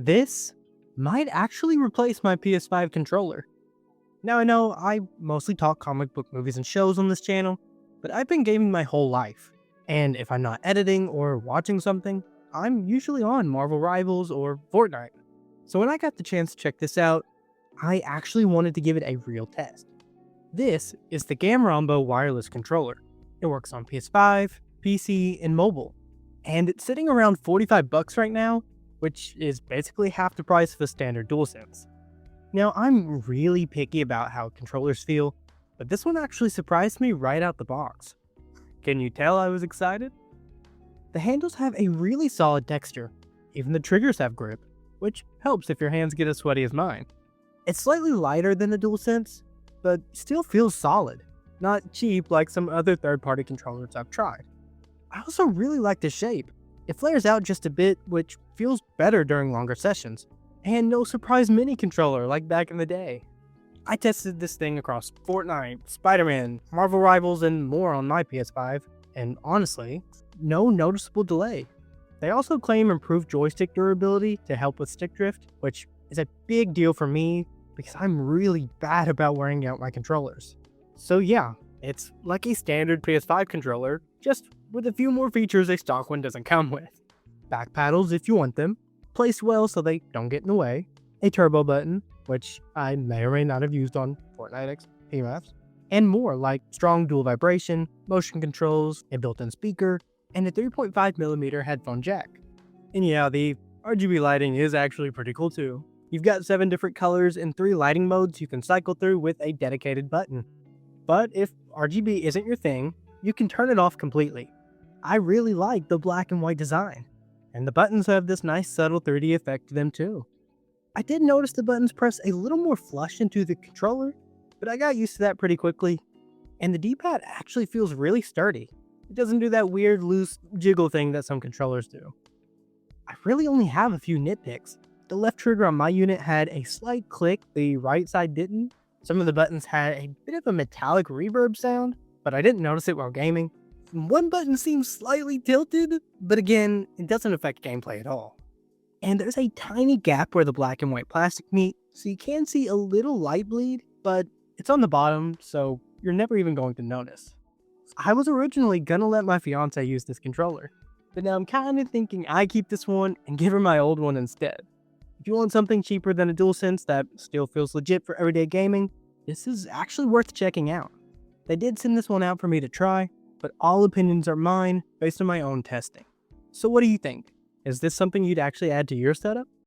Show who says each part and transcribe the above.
Speaker 1: This might actually replace my PS5 controller. Now I know I mostly talk comic book movies and shows on this channel, but I've been gaming my whole life. And if I'm not editing or watching something, I'm usually on Marvel Rivals or Fortnite. So when I got the chance to check this out, I actually wanted to give it a real test. This is the Gamrombo wireless controller. It works on PS5, PC, and mobile. And it's sitting around 45 bucks right now, which is basically half the price of a standard DualSense. Now, I'm really picky about how controllers feel, but this one actually surprised me right out the box. Can you tell I was excited? The handles have a really solid texture. Even the triggers have grip, which helps if your hands get as sweaty as mine. It's slightly lighter than the DualSense, but still feels solid, not cheap like some other third-party controllers I've tried. I also really like the shape. It flares out just a bit, which feels better during longer sessions. And no surprise mini controller like back in the day. I tested this thing across Fortnite, Spider-Man, Marvel Rivals, and more on my PS5, and honestly, no noticeable delay. They also claim improved joystick durability to help with stick drift, which is a big deal for me because I'm really bad about wearing out my controllers. So yeah, it's like a standard PS5 controller, just with a few more features a stock one doesn't come with. Back paddles if you want them, placed well so they don't get in the way, a turbo button, which I may or may not have used on Fortnite X PMFs, and more like strong dual vibration, motion controls, a built-in speaker, and a 3.5mm headphone jack. And yeah, the RGB lighting is actually pretty cool too. You've got 7 different colors and 3 lighting modes you can cycle through with a dedicated button. But if RGB isn't your thing, you can turn it off completely. I really like the black and white design, and the buttons have this nice subtle 3D effect to them too. I did notice the buttons press a little more flush into the controller, but I got used to that pretty quickly, and the D-pad actually feels really sturdy. It doesn't do that weird loose jiggle thing that some controllers do. I really only have a few nitpicks. The left trigger on my unit had a slight click, the right side didn't. Some of the buttons had a bit of a metallic reverb sound, but I didn't notice it while gaming. One button seems slightly tilted, but again, it doesn't affect gameplay at all. And there's a tiny gap where the black and white plastic meet, so you can see a little light bleed, but it's on the bottom, so you're never even going to notice. I was originally gonna let my fiance use this controller, but now I'm kinda thinking I keep this one and give her my old one instead. If you want something cheaper than a DualSense that still feels legit for everyday gaming, this is actually worth checking out. They did send this one out for me to try, but all opinions are mine based on my own testing. So what do you think? Is this something you'd actually add to your setup?